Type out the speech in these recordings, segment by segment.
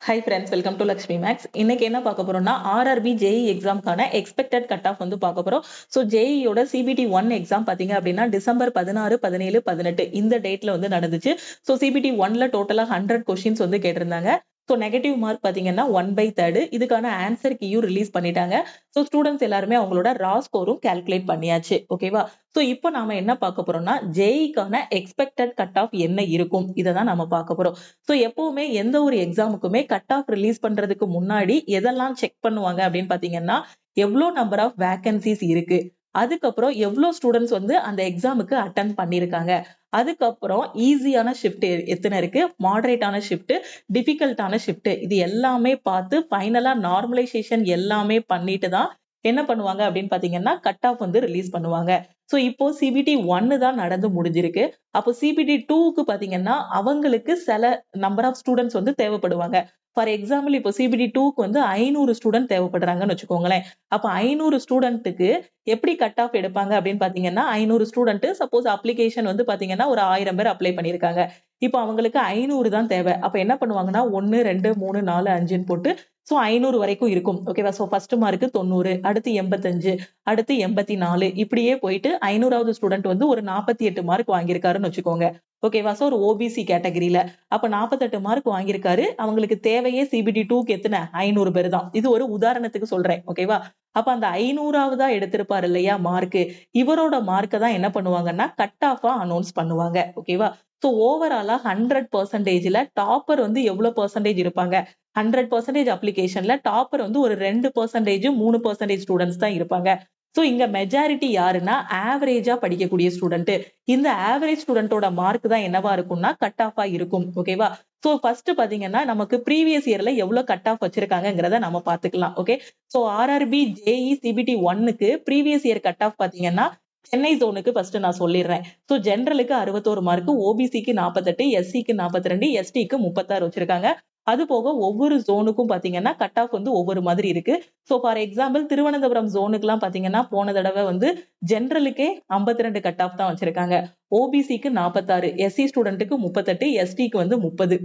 High friends, welcome to Lakshmi maths. இன்னைக்கு என்ன பார்க்க போறோம்னா ஆர்ஆர்பி ஜேஇ எக்ஸாம்க்கான எக்ஸ்பெக்டட் கட் ஆஃப் வந்து பார்க்க போறோம். ஸோ ஜேஇயோட சிபிடி 1 எக்ஸாம் பார்த்தீங்க அப்படின்னா டிசம்பர் 16, 17, 18 இந்த டேட்ல வந்து நடந்துச்சு. ஸோ சிபிடி 1ல டோட்டலா 100 கொஸ்டின்ஸ் வந்து கேட்டிருந்தாங்க. ஸோ நெகட்டிவ் மார்க் பார்த்தீங்கன்னா 1/3 இதுக்கான ஆன்சர் கீயும் ரிலீஸ் பண்ணிட்டாங்க. ஸோ ஸ்டூடெண்ட்ஸ் எல்லாருமே அவங்களோட ரா ஸ்கோரும் கால்குலேட் பண்ணியாச்சு. ஓகேவா? ஸோ இப்போ நாம என்ன பார்க்க போறோம்னா ஜேஇக்கான எக்ஸ்பெக்டட் கட் ஆஃப் என்ன இருக்கும் இதை தான் நம்ம பார்க்க போறோம். ஸோ எப்பவுமே எந்த ஒரு எக்ஸாமுக்குமே கட் ஆஃப் ரிலீஸ் பண்றதுக்கு முன்னாடி எதெல்லாம் செக் பண்ணுவாங்க அப்படின்னு பாத்தீங்கன்னா எவ்வளோ நம்பர் ஆஃப் வேகன்சிஸ் இருக்கு, அதுக்கப்புறம் எவ்வளோ ஸ்டூடெண்ட்ஸ் வந்து அந்த எக்ஸாமுக்கு அட்டன் பண்ணிருக்காங்க, அதுக்கப்புறம் ஈஸியான ஷிஃப்ட் எத்தனை இருக்கு, மாடரேட்டான ஷிஃப்ட், டிஃபிகல்ட்டான ஷிஃப்ட், இது எல்லாமே பார்த்து ஃபைனலா நார்மலைசேஷன் எல்லாமே பண்ணிட்டு தான் என்ன பண்ணுவாங்க அப்படின்னு பாத்தீங்கன்னா கட் ஆஃப் வந்து ரிலீஸ் பண்ணுவாங்க. சோ இப்போ சிபிடி 1 தான் நடந்து முடிஞ்சிருக்கு. அப்போ சிபிடி 2க்கு பாத்தீங்கன்னா அவங்களுக்கு சில நம்பர் ஆஃப் ஸ்டூடெண்ட்ஸ் வந்து தேவைப்படுவாங்க. ஃபார் எக்ஸாம்பிள் இப்போ சிபிடி 2க்கு வந்து 500 ஸ்டூடெண்ட் தேவைப்படுறாங்கன்னு வச்சுக்கோங்களேன். அப்ப 500 ஸ்டூடெண்ட்டுக்கு எப்படி கட் ஆஃப் எடுப்பாங்க அப்படின்னு பாத்தீங்கன்னா 500 ஸ்டூடெண்ட் சப்போஸ் அப்ளிகேஷன் வந்து பாத்தீங்கன்னா ஒரு 1000 பேர் அப்ளை பண்ணிருக்காங்க. இப்போ அவங்களுக்கு 500 தான் தேவை. அப்ப என்ன பண்ணுவாங்கன்னா 1, 2, 3, 4, 5ன்னு போட்டு சோ 500 வரைக்கும் இருக்கும். ஓகேவா? சோ ஃபர்ஸ்ட் மார்க் 90, அடுத்து 85, அடுத்து 84 இப்படியே போயிட்டு 500வது ஸ்டூடெண்ட் வந்து ஒரு 48 மார்க் வாங்கியிருக்காருன்னு வச்சுக்கோங்க. ஓகேவா? சோ ஒரு ஓபிசி கேட்டகரியில அப்ப 48 மார்க் வாங்கியிருக்காரு. அவங்களுக்கு தேவையே சிபிடி 2க்கு எத்தனை 500 பேர் தான். இது ஒரு உதாரணத்துக்கு சொல்றேன். ஓகேவா? அப்ப அந்த 500வதா எடுத்திருப்பாரு இல்லையா மார்க், இவரோட மார்க்க தான் என்ன பண்ணுவாங்கன்னா கட் ஆஃபா அனௌன்ஸ் பண்ணுவாங்க. ஓகேவா? சோ ஓவராலா 100%ல டாப்பர் வந்து எவ்வளவு பெர்சன்டேஜ் இருப்பாங்க? 100% அப்ளிகேஷன்ல டாப்பர் வந்து ஒரு 2%, 3% ஸ்டூடெண்ட்ஸ் தான் இருப்பாங்க. சோ இங்க மெஜாரிட்டி யாருன்னா ஆவரேஜா படிக்கக்கூடிய ஸ்டூடெண்ட். இந்த ஆவரேஜ் ஸ்டூடெண்டோட மார்க் தான் என்னவா இருக்கும்னா கட் ஆஃபா இருக்கும். ஓகேவா? சோ ஃபர்ஸ்ட் பாத்தீங்கன்னா நமக்கு ப்ரீவியஸ் இயர்ல எவ்வளவு கட் ஆஃப் வச்சிருக்காங்கங்கறத நம்ம பாத்துக்கலாம். Okay. So RRB JE CBT 1க்கு ப்ரீவியஸ் இயர் கட் ஆஃப் பாத்தீங்கன்னா சென்னை ஜோனுக்கு ஃபர்ஸ்ட் நான் சொல்லிடுறேன். சோ ஜெனரலுக்கு 61 மார்க், ஓபிசிக்கு 48, எஸ்சிக்கு 42, எஸ்டிக்கு 36 வச்சிருக்காங்க. அது போக ஒவ்வொரு ஜோனுக்கும் பாத்தீங்கன்னா கட் ஆஃப் வந்து ஒவ்வொரு மாதிரி இருக்கு. சோ ஃபார் எக்ஸாம்பிள் திருவனந்தபுரம் ஜோனுக்குலாம் பாத்தீங்கன்னா போன தடவை வந்து ஜெனரலுக்கே 52 கட் ஆஃப் தான் வச்சிருக்காங்க. ஓபிசிக்கு 46, எஸ்சி ஸ்டூடெண்ட்டுக்கு 38, எஸ்டிக்கு வந்து 30.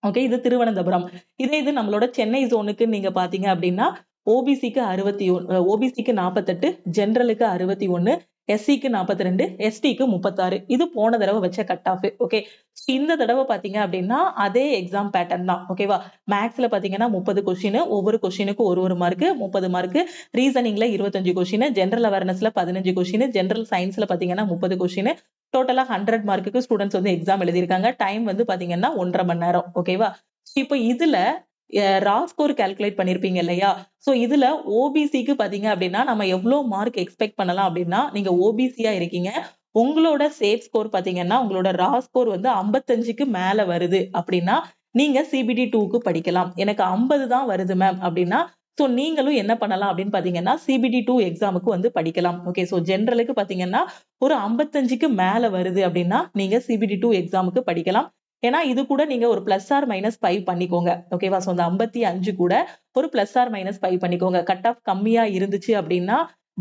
ஓகே, இது திருவனந்தபுரம். இது நம்மளோட சென்னை ஜோனுக்கு நீங்க பாத்தீங்க அப்படின்னா ஓபிசிக்கு 61, ஓபிசிக்கு 48, ஜெனரலுக்கு 61, எஸ்சிக்கு 42, எஸ்டிக்கு 36. இது போன தடவை வச்ச கட் ஆஃப். ஓகே. இந்த தடவை பாத்தீங்க அப்படின்னா அதே எக்ஸாம் பேட்டர்ன் தான். ஓகேவா? மேக்ஸ்ல பாத்தீங்கன்னா 30 கொஸ்டின், ஒவ்வொரு கொஸ்டினுக்கும் ஒரு மார்க், 30 மார்க், ரீசனிங்ல 25 கொஸ்டின், ஜெனரல் அவேர்னஸ்ல 15 கொஸ்டின், ஜெனரல் சயின்ஸ்ல பாத்தீங்கன்னா 30 கொஸ்டின், டோட்டலா 100 மார்க்குக்கு ஸ்டூடெண்ட்ஸ் வந்து எக்ஸாம் எழுதியிருக்காங்க. டைம் வந்து பாத்தீங்கன்னா 1.5 மணி நேரம். ஓகேவா? இப்போ இதுல ரா ஸ்கோர் கால்குலேட் பண்ணிருப்பீங்க இல்லையா? சோ இதுல ஓபிசிக்கு பாத்தீங்க அப்படின்னா நம்ம எவ்வளவு மார்க் எக்ஸ்பெக்ட் பண்ணலாம் அப்படின்னா, நீங்க ஓபிசியா இருக்கீங்க, உங்களோட சேஃப் ஸ்கோர் பாத்தீங்கன்னா உங்களோட ரா ஸ்கோர் வந்து 55க்கு மேல வருது அப்படின்னா நீங்க சிபிடி 2க்கு படிக்கலாம். எனக்கு 50 தான் வருது மேம் அப்படின்னா சோ நீங்களும் என்ன பண்ணலாம் அப்படின்னு பாத்தீங்கன்னா சிபிடி 2 எக்ஸாமுக்கு வந்து படிக்கலாம். ஓகே. சோ ஜெனரலுக்கு பாத்தீங்கன்னா ஒரு 55க்கு மேல வருது அப்படின்னா நீங்க சிபிடி 2 எக்ஸாமுக்கு படிக்கலாம். ஏன்னா இது கூட நீங்க ஒரு பிளஸ் ஆர் மைனஸ் 5 பண்ணிக்கோங்க. ஓகேவா? சோ அந்த 55 கூட ஒரு பிளஸ் ஆர் மைனஸ் 5 பண்ணிக்கோங்க. கட் ஆஃப் கம்மியா இருந்துச்சு அப்படின்னா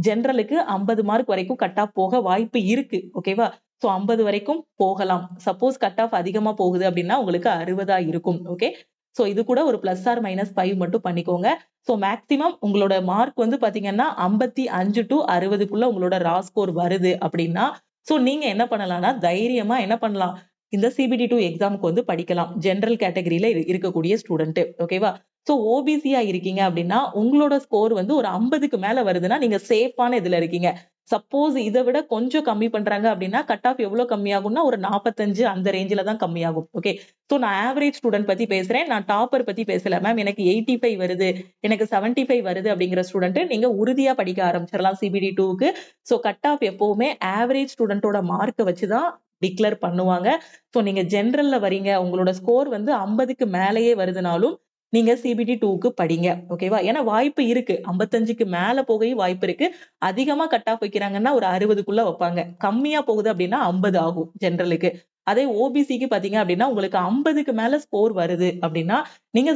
ஜெனரலுக்கு 50 மார்க் வரைக்கும் கட் ஆஃப் போக வாய்ப்பு இருக்கு. ஓகேவா? சோ 50 வரைக்கும் போகலாம். சப்போஸ் கட் ஆஃப் அதிகமா போகுது அப்படின்னா உங்களுக்கு 60 இருக்கும். ஓகே. சோ இது கூட ஒரு பிளஸ் ஆர் மைனஸ் 5 மட்டும் பண்ணிக்கோங்க. சோ மேக்ஸிமம் உங்களோட மார்க் வந்து பாத்தீங்கன்னா 55 to 60க்குள்ள உங்களோட ரா ஸ்கோர் வருது அப்படின்னா சோ நீங்க என்ன பண்ணலாம்னா தைரியமா என்ன பண்ணலாம், இந்த சிபிடி 2 எக்ஸாமுக்கு வந்து படிக்கலாம். ஜெனரல் கேட்டகரியில இருக்கக்கூடிய ஸ்டூடெண்ட். ஓகேவா? சோ ஓபிசியா இருக்கீங்க அப்படின்னா உங்களோட ஸ்கோர் வந்து ஒரு 50க்கு மேல வருதுன்னா நீங்க சேஃபான இதுல இருக்கீங்க. சப்போஸ் இதை விட கொஞ்சம் கம்மி பண்றாங்க அப்படின்னா கட் ஆஃப் எவ்வளவு கம்மியாகும்னா ஒரு 45 அந்த ரேஞ்சில தான் கம்மியாகும். ஓகே. சோ நான் ஆவரேஜ் ஸ்டூடெண்ட் பத்தி பேசுறேன், நான் டாப்பர் பத்தி பேசல. மேம் எனக்கு 85 வருது, எனக்கு 75 வருது அப்படிங்கிற ஸ்டூடெண்ட் நீங்க உறுதியா படிக்க ஆரம்பிச்சிடலாம் சிபிடி 2க்கு. சோ கட் ஆஃப் எப்பவுமே ஆவரேஜ் ஸ்டூடெண்டோட மார்க்கை வச்சுதான் டிக்ளேர் பண்ணுவாங்க. சோ நீங்க ஜெனரல்ல வரீங்க, உங்களோட ஸ்கோர் வந்து 50க்கு மேலேயே வருதுனாலும் நீங்க சிபிடி 2க்கு படிங்க. ஓகேவா? ஏன்னா வாய்ப்பு இருக்கு. 55க்கு மேல போகவும் வாய்ப்பு இருக்கு. அதிகமா கட் ஆஃப் வைக்கிறாங்கன்னா ஒரு 60க்குள்ள வைப்பாங்க. கம்மியா போகுது அப்படின்னா 50 ஆகும் ஜெனரலுக்கு. அதே ஓபிசிக்கு பாத்தீங்க அப்படின்னா உங்களுக்கு 50க்கு மேல ஸ்கோர் வருது அப்படின்னா நீங்க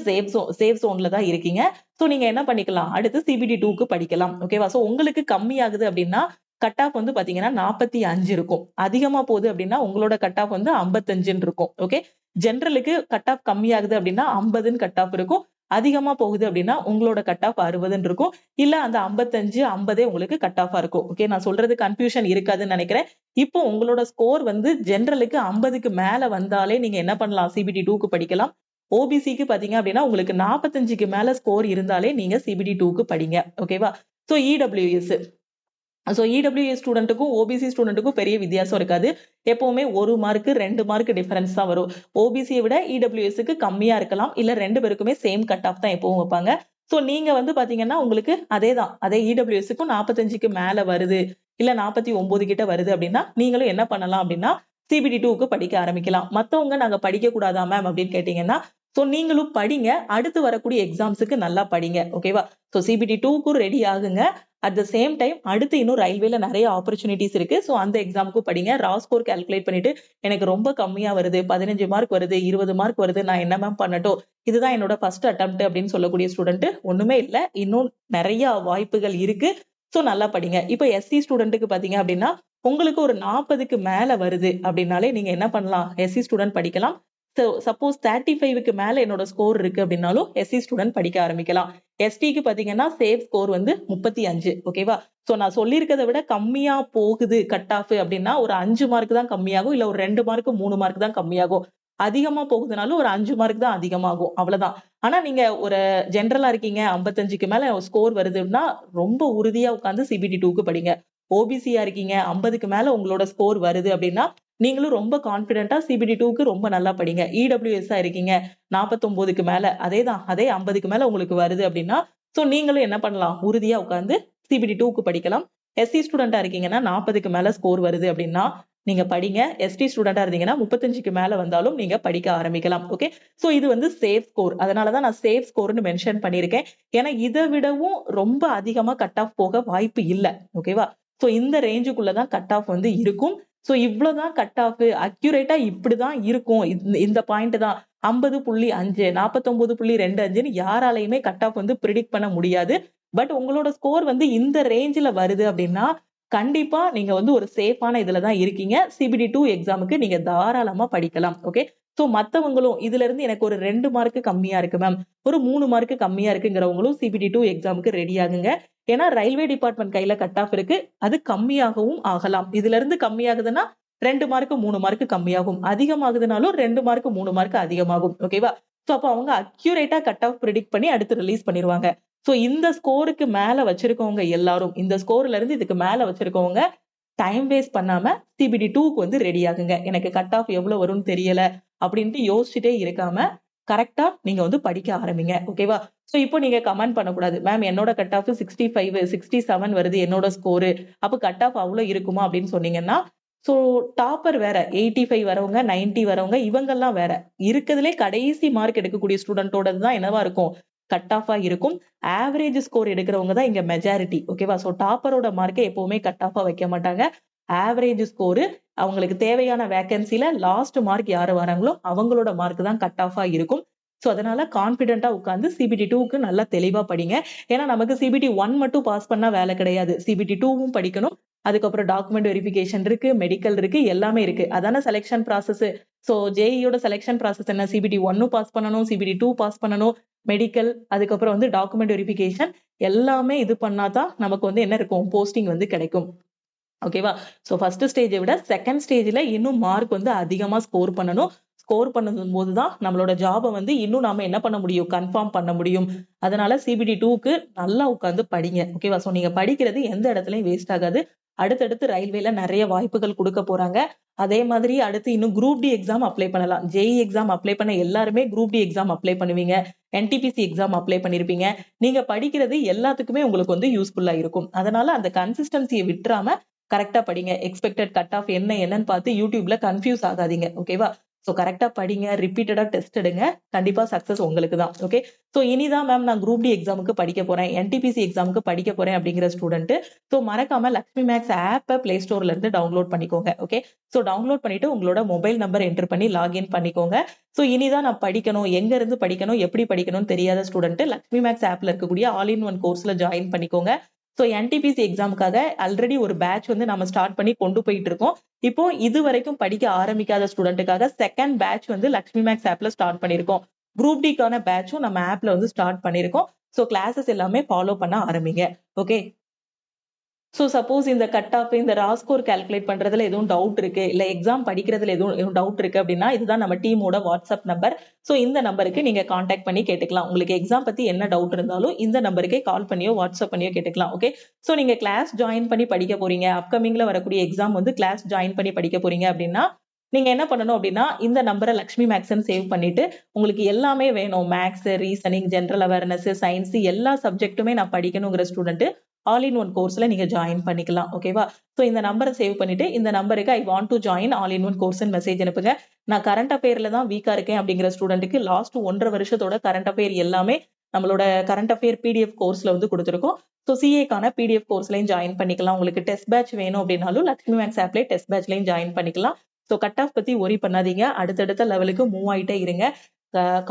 சேஃப் ஜோன்ல தான் இருக்கீங்க. சோ நீங்க என்ன பண்ணிக்கலாம், அடுத்து சிபிடி 2க்கு படிக்கலாம். ஓகேவா? சோ உங்களுக்கு கம்மி ஆகுது அப்படின்னா கட் ஆஃப் வந்து பாத்தீங்கன்னா 45 இருக்கும். அதிகமா போகுது அப்படின்னா உங்களோட கட் ஆஃப் வந்து 55ன்னு இருக்கும். ஓகே. ஜென்ரலுக்கு கட் ஆஃப் கம்மியாகுது அப்படின்னா 50ன்னு கட் ஆஃப் இருக்கும். அதிகமா போகுது அப்படின்னா உங்களோட கட் ஆஃப் 60ன்னு இருக்கும். இல்ல அந்த 55, 50 உங்களுக்கு கட் ஆஃபா இருக்கும். ஓகே, நான் சொல்றது கன்ஃபியூஷன் இருக்காதுன்னு நினைக்கிறேன். இப்போ உங்களோட ஸ்கோர் வந்து ஜென்ரலுக்கு 50க்கு மேல வந்தாலே நீங்க என்ன பண்ணலாம், சிபிடி 2க்கு படிக்கலாம். ஓபிசிக்கு பாத்தீங்க அப்படின்னா உங்களுக்கு 45க்கு மேல ஸ்கோர் இருந்தாலே நீங்க சிபிடி 2க்கு படிங்க. ஓகேவா? சோ இடபிள்யூஎஸ் ஸ்டூடெண்ட்டுக்கும் ஓபிசி ஸ்டூடெண்ட்டுக்கும் பெரிய வித்தியாசம் இருக்காது. எப்பவுமே 1 மார்க் 2 மார்க் டிஃபரன்ஸ் தான் வரும். ஓபிசியை விட இடபிள்யூஎஸ்க்கு கம்மியா இருக்கலாம். இல்ல 2 பேருக்குமே சேம் கட் ஆஃப் தான் எப்பவும் வைப்பாங்க. சோ நீங்க வந்து பாத்தீங்கன்னா உங்களுக்கு அதே இடபிள்யூஎஸ்க்கும் 45க்கு மேல வருது, இல்ல 49 கிட்ட வருது அப்படின்னா நீங்களும் என்ன பண்ணலாம் அப்படின்னா சிபிடி 2க்கு படிக்க ஆரம்பிக்கலாம். மத்தவங்க நாங்க படிக்க கூடாதா மேம் அப்படின்னு கேட்டீங்கன்னா, சோ நீங்களும் படிங்க. அடுத்து வரக்கூடிய எக்ஸாம்ஸுக்கு நல்லா படிங்க. ஓகேவா? சோ சிபிடி 2க்கும் ரெடி ஆகுங்க. அட் த சேம் டைம் அடுத்து இன்னும் ரயில்வேல நிறைய ஆப்பர்ச்சுனிட்டிஸ் இருக்கு. சோ அந்த எக்ஸாமுக்கும் படிங்க. ரா ஸ்கோர் கால்குலேட் பண்ணிட்டு எனக்கு ரொம்ப கம்மியா வருது, 15 மார்க் வருது, 20 மார்க் வருது, நான் என்ன மேம் பண்ணட்டும், இதுதான் என்னோட ஃபர்ஸ்ட் அட்டெம்ப்ட் அப்படின்னு சொல்லக்கூடிய ஸ்டூடெண்ட் ஒண்ணுமே இல்ல, இன்னும் நிறைய வாய்ப்புகள் இருக்கு. சோ நல்லா படிங்க. இப்ப எஸ்சி ஸ்டூடெண்ட்டுக்கு பாத்தீங்க அப்படின்னா உங்களுக்கு ஒரு 40க்கு மேல வருது அப்படின்னாலே நீங்க என்ன பண்ணலாம், எஸ்சி ஸ்டூடெண்ட் படிக்கலாம். சப்போஸ் 35க்கு மேல என்னோட ஸ்கோர் இருக்கு அப்படின்னாலும் எஸ்சி ஸ்டூடெண்ட் படிக்க ஆரம்பிக்கலாம். எஸ்டிக்கு பாத்தீங்கன்னா சேஃப் ஸ்கோர் வந்து 35. ஓகேவா? சோ நான் சொல்லியிருக்கிறத விட கம்மியா போகுது கட் ஆஃப் அப்படின்னா ஒரு 5 மார்க் தான் கம்மியாகும், இல்ல ஒரு 2 மார்க் 3 மார்க் தான் கம்மியாகும். அதிகமா போகுதுனாலும் ஒரு 5 மார்க் தான் அதிகமாகும், அவ்வளவுதான். ஆனா நீங்க ஒரு ஜென்ரலா இருக்கீங்க, 55க்கு மேல ஸ்கோர் வருதுன்னா ரொம்ப உறுதியா உட்கார்ந்து சிபிடி 2க்கு படிங்க. ஓபிசியா இருக்கீங்க, 50க்கு மேல உங்களோட ஸ்கோர் வருது அப்படின்னா நீங்களும் ரொம்ப கான்பிடென்ட்டா சிபிடி 2க்கு ரொம்ப நல்லா படிங்க. இடபிள்யூஎஸ் இருக்கீங்க, 49க்கு மேல அதே 50க்கு மேல உங்களுக்கு வருது அப்படின்னா சோ நீங்களும் என்ன பண்ணலாம், உறுதியா உட்கார்ந்து சிபிடி 2க்கு படிக்கலாம். எஸ்சி ஸ்டூடெண்டா இருக்கீங்கன்னா 40க்கு மேல ஸ்கோர் வருது அப்படின்னா நீங்க படிங்க. எஸ்டி ஸ்டூடெண்டா இருந்தீங்கன்னா 35க்கு மேல வந்தாலும் நீங்க படிக்க ஆரம்பிக்கலாம். ஓகே, சோ இது வந்து சேஃப் ஸ்கோர். அதனாலதான் நான் சேஃப் ஸ்கோர்னு மென்ஷன் பண்ணியிருக்கேன். ஏன்னா இதை விடவும் ரொம்ப அதிகமா கட் ஆஃப் போக வாய்ப்பு இல்ல. ஓகேவா? சோ இந்த ரேஞ்சுக்குள்ளதான் கட் ஆஃப் வந்து இருக்கும். சோ இவ்வளவுதான் கட் ஆஃப், அக்யூரேட்டா இப்படிதான் இருக்கும், இந்த பாயிண்ட் தான் 50.5 49.25ன்னு யாராலையுமே கட் ஆஃப் வந்து பிரிடிக்ட் பண்ண முடியாது. பட் உங்களோட ஸ்கோர் வந்து இந்த ரேஞ்சில வருது அப்படின்னா கண்டிப்பா நீங்க வந்து ஒரு சேஃபான இதுலதான் இருக்கீங்க. சிபிடி 2 எக்ஸாமுக்கு நீங்க தாராளமா படிக்கலாம். ஓகே, சோ மத்தவங்களும் இதுல இருந்து எனக்கு ஒரு 2 மார்க் கம்மியா இருக்கு மேம், ஒரு 3 மார்க் கம்மியா இருக்குங்கிறவங்களும் சிபிடி 2 எக்ஸாமுக்கு ரெடி ஆகுங்க. ஏன்னா ரயில்வே டிபார்ட்மெண்ட் கையில கட் ஆஃப் இருக்கு, அது கம்மியாகவும் ஆகலாம். இதுல இருந்து கம்மியாகுதுன்னா 2 மார்க் 3 மார்க் கம்மியாகும், அதிகமாகுதுனாலும் 2 மார்க் 3 மார்க் அதிகமாகும். ஓகேவா? சோ அப்ப அவங்க அக்யூரேட்டா கட் ஆஃப் பிரெடிக்ட் பண்ணி அடுத்து ரிலீஸ் பண்ணிடுவாங்க. சோ இந்த ஸ்கோருக்கு மேல வச்சிருக்கவங்க எல்லாரும், இந்த ஸ்கோர்ல இருந்து இதுக்கு மேல வச்சிருக்கவங்க டைம் வேஸ்ட் பண்ணாம சிபிடி 2க்கு வந்து ரெடி ஆகுங்க. எனக்கு கட் ஆஃப் எவ்வளவு வரும்னு தெரியல அப்படின்ட்டு யோசிச்சுட்டே இருக்காம கரெக்டா நீங்க வந்து படிக்க ஆரம்பிங்க. ஓகேவா? சோ இப்போ நீங்க கமெண்ட் பண்ணக்கூடாது, மேம் என்னோட கட் ஆஃப் 65 67 வருது என்னோட ஸ்கோரு, அப்ப கட் ஆஃப் அவ்வளவு இருக்குமா அப்படின்னு சொன்னீங்கன்னா சோ டாப்பர் வேற, 85 வரவங்க 90 வரவங்க இவங்கெல்லாம் வேற. இருக்கிறதுலே கடைசி மார்க் எடுக்கக்கூடிய ஸ்டூடெண்டோட தான் என்னவா இருக்கும், கட் ஆஃபா இருக்கும். ஆவரேஜ் ஸ்கோர் எடுக்கிறவங்க தான் இங்க மெஜாரிட்டி. ஓகேவா? சோ டாப்பரோட மார்க்கை எப்பவுமே கட் ஆஃபா வைக்க மாட்டாங்க. ஆவரேஜ் ஸ்கோர், அவங்களுக்கு தேவையான வேகன்சில லாஸ்ட் மார்க் யாரு வராங்களோ அவங்களோட மார்க் தான் கட் ஆஃபா இருக்கும். சோ அதனால கான்பிடென்ட்டா உட்கார்ந்து சிபிடி 2க்கு நல்லா தெளிவா படிங்க. ஏன்னா நமக்கு சிபிடி 1 மட்டும் பாஸ் பண்ணா வேலை கிடையாது, சிபிடி 2வும் படிக்கணும். அதுக்கப்புறம் டாக்குமெண்ட் வெரிஃபிகேஷன் இருக்கு, மெடிக்கல் இருக்கு, எல்லாமே இருக்கு. அதான செலக்ஷன் ப்ராசஸ். சோ ஜேஇயோட செலக்ஷன் ப்ராசஸ் என்ன, சிபிடி 1 பாஸ் பண்ணணும், சிபிடி 2 பாஸ் பண்ணணும், மெடிக்கல், அதுக்கப்புறம் வந்து டாக்குமெண்ட் வெரிஃபிகேஷன், எல்லாமே இது பண்ணாதான் நமக்கு வந்து என்ன இருக்கும், போஸ்டிங் வந்து கிடைக்கும். ஓகேவா? சோ ஃபர்ஸ்ட் ஸ்டேஜை விட செகண்ட் ஸ்டேஜ்ல இன்னும் மார்க் வந்து அதிகமா ஸ்கோர் பண்ணணும். ஸ்கோர் பண்ணும் போதுதான் நம்மளோட ஜாபை வந்து இன்னும் நாம என்ன பண்ண முடியும், கன்ஃபார்ம் பண்ண முடியும். அதனால சிபிடி 2க்கு நல்லா உட்கார்ந்து படிங்க. ஓகேவா? சோ நீங்க படிக்கிறது எந்த இடத்துலயும் வேஸ்ட் ஆகாது. அடுத்தடுத்து ரயில்வேல நிறைய வாய்ப்புகள் கொடுக்க போறாங்க. அதே மாதிரி அடுத்து இன்னும் குரூப் டி எக்ஸாம் அப்ளை பண்ணலாம். ஜேஇ எக்ஸாம் அப்ளை பண்ண எல்லாருமே குரூப் டி எக்ஸாம் அப்ளை பண்ணுவீங்க, என்டிபிசி எக்ஸாம் அப்ளை பண்ணிருப்பீங்க. நீங்க படிக்கிறது எல்லாத்துக்குமே உங்களுக்கு வந்து யூஸ்ஃபுல்லா இருக்கும். அதனால அந்த கன்சிஸ்டன்சியை விட்டுறாம கரெக்டா படிங்க. எக்ஸ்பெக்டட் கட் ஆஃப் என்னன்னு பார்த்து யூடியூப்ல கன்ஃபியூஸ் ஆகாதீங்க. ஓகேவா? சோ கரெக்டா படிங்க, ரிப்பீட்டடா டெஸ்ட் எடுங்க, கண்டிப்பா சக்சஸ் உங்களுக்கு தான். ஓகே, சோ இனிதான் மேம் நான் குரூப் டி எக்ஸாமுக்கு படிக்க போறேன், என்டிபிசி எக்ஸாமுக்கு படிக்க போறேன் அப்படிங்கிற ஸ்டூடெண்ட் சோ மறக்காம லக்ஷ்மி மேக்ஸ் ஆப்பை பிளே ஸ்டோர்ல இருந்து டவுன்லோட் பண்ணிக்கோங்க. ஓகே, சோ டவுன்லோட் பண்ணிட்டு உங்களோட மொபைல் நம்பர் என்டர் பண்ணி லாகின் பண்ணிக்கோங்க. சோ இனிதான் நான் படிக்கணும், எங்க இருந்து படிக்கணும், எப்படி படிக்கணும்னு தெரியாத ஸ்டூடெண்ட் லக்ஷ்மி மேக்ஸ் ஆப்ல இருக்கக்கூடிய ஆல் இன் ஒன் கோர்ஸ்ல ஜாயின் பண்ணிக்கோங்க. ஸோ என்டிபிசி எக்ஸாமுக்காக ஆல்ரெடி ஒரு பேட்ச் வந்து நம்ம ஸ்டார்ட் பண்ணி கொண்டு போயிட்டு இருக்கோம். இப்போ இது வரைக்கும் படிக்க ஆரம்பிக்காத ஸ்டூடெண்ட்டுக்காக செகண்ட் பேட்ச் வந்து லக்ஷ்மி மேக்ஸ் ஆப்ல ஸ்டார்ட் பண்ணியிருக்கோம். குரூப் டிக்கான பேட்சும் நம்ம ஆப்ல வந்து ஸ்டார்ட் பண்ணியிருக்கோம். ஸோ கிளாஸஸ் எல்லாமே ஃபாலோ பண்ண ஆரம்பிங்க. ஓகே. ஸோ சப்போஸ் இந்த கட் ஆஃப் இந்த ரா ஸ்கோர் கால்குலேட் பண்றதுல எதுவும் டவுட் இருக்கு, இல்ல எக்ஸாம் படிக்கிறதுல எதுவும் டவுட் இருக்கு அப்படின்னா இதுதான் நம்ம டீமோட வாட்ஸ்அப் நம்பர். ஸோ இந்த நம்பருக்கு நீங்க காண்டாக்ட் பண்ணி கேட்டுக்கலாம். உங்களுக்கு எக்ஸாம் பத்தி என்ன டவுட் இருந்தாலும் இந்த நம்பருக்கே கால் பண்ணியோ வாட்ஸ்அப் பண்ணியோ கேட்டுக்கலாம். ஓகே. ஸோ நீங்க கிளாஸ் ஜாயின் பண்ணி படிக்க போறீங்க, அப்கமிங்ல வரக்கூடிய எக்ஸாம் வந்து கிளாஸ் ஜாயின் பண்ணி படிக்க போறீங்க அப்படின்னா நீங்க என்ன பண்ணணும் அப்படின்னா இந்த நம்பரை லக்ஷ்மி மேக்ஸ்ன்னு சேவ் பண்ணிட்டு உங்களுக்கு எல்லாமே வேணும், maths, reasoning, general awareness, science எல்லா சப்ஜெக்ட்டுமே நான் படிக்கணுங்கிற ஸ்டூடெண்ட் ஆல் இன் ஒன் கோர்ஸ்ல நீங்க ஜாயின் பண்ணிக்கலாம். ஓகேவா? ஸோ இந்த நம்பரை சேவ் பண்ணிட்டு இந்த நம்பருக்கு I want to join all in one course message அனுப்புங்க. நான் கரண்ட் அஃபேர்ல தான் வீக்கா இருக்கேன் அப்படிங்கிற ஸ்டூடெண்ட்டுக்கு லாஸ்ட் 1.5 வருஷத்தோட கரண்ட் அஃபேர் எல்லாமே நம்மளோட கரண்ட் அஃபேர் பிடிஎஃப் கோர்ஸ்ல வந்து கொடுத்துருக்கோம். ஸோ சிஏக்கான பிடிஎஃப் கோர்ஸ்லயும் ஜாயின் பண்ணிக்கலாம். உங்களுக்கு டெஸ்ட் பேட்ச் வேணும் அப்படின்னாலும் லக்ஷ்மி மேக்ஸ் ஆப்லேயே டெஸ்ட் பேட்ச்லயும் ஜாயின் பண்ணிக்கலாம். ஸோ கட் ஆஃப் பத்தி ஒரி பண்ணாதீங்க. அடுத்தடுத்த லெவலுக்கு மூவ் ஆயிட்டே இருங்க.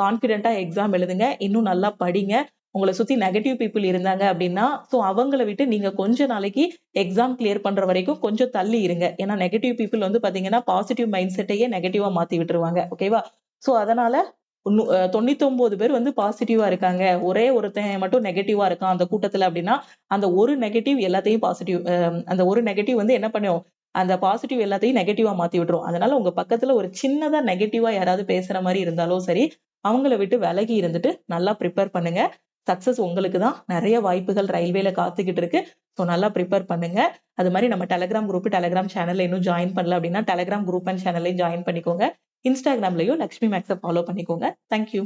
கான்பிடென்ட்டா எக்ஸாம் எழுதுங்க. இன்னும் நல்லா படிங்க. உங்களை சுத்தி நெகட்டிவ் பீப்புள் இருந்தாங்க அப்படின்னா ஸோ அவங்கள விட்டு நீங்க கொஞ்ச நாளைக்கு எக்ஸாம் கிளியர் பண்ற வரைக்கும் கொஞ்சம் தள்ளி இருங்க. ஏன்னா நெகட்டிவ் பீப்புள் வந்து பாத்தீங்கன்னா பாசிட்டிவ் மைண்ட் செட்டையே நெகட்டிவா மாத்தி விட்டுருவாங்க. ஓகேவா? ஸோ அதனால 99 பேர் வந்து பாசிட்டிவா இருக்காங்க, ஒரே ஒருத்தன் மட்டும் நெகட்டிவா இருக்கான் அந்த கூட்டத்துல அப்படின்னா அந்த ஒரு நெகட்டிவ் எல்லாத்தையும் பாசிட்டிவ் அந்த ஒரு நெகட்டிவ் வந்து என்ன பண்ணும், அந்த பாசிட்டிவ் எல்லாத்தையும் நெகட்டிவா மாத்தி விட்டுரும். அதனால உங்க பக்கத்துல ஒரு சின்னதா நெகட்டிவா யாராவது பேசுற மாதிரி இருந்தாலும் சரி, அவங்கள விட்டு விலகி இருந்துட்டு நல்லா ப்ரிப்பேர் பண்ணுங்க. சக்சஸ் உங்களுக்கு தான். நிறைய வாய்ப்புகள் ரயில்வேல காத்துக்கிட்டு இருக்கு. ஸோ நல்லா ப்ரிப்பேர் பண்ணுங்க. அது மாதிரி நம்ம டெலிகிராம் குரூப், டெலிகிராம் சேனல்ல இன்னும் ஜாயின் பண்ணல அப்படின்னா டெலிகிராம் குரூப் அண்ட் சேனல்லையும் ஜாயின் பண்ணிக்கோங்க. இன்ஸ்டாகிராம்லயும் லக்ஷ்மி மேக்ஸை ஃபாலோ பண்ணிக்கோங்க. தேங்க்யூ.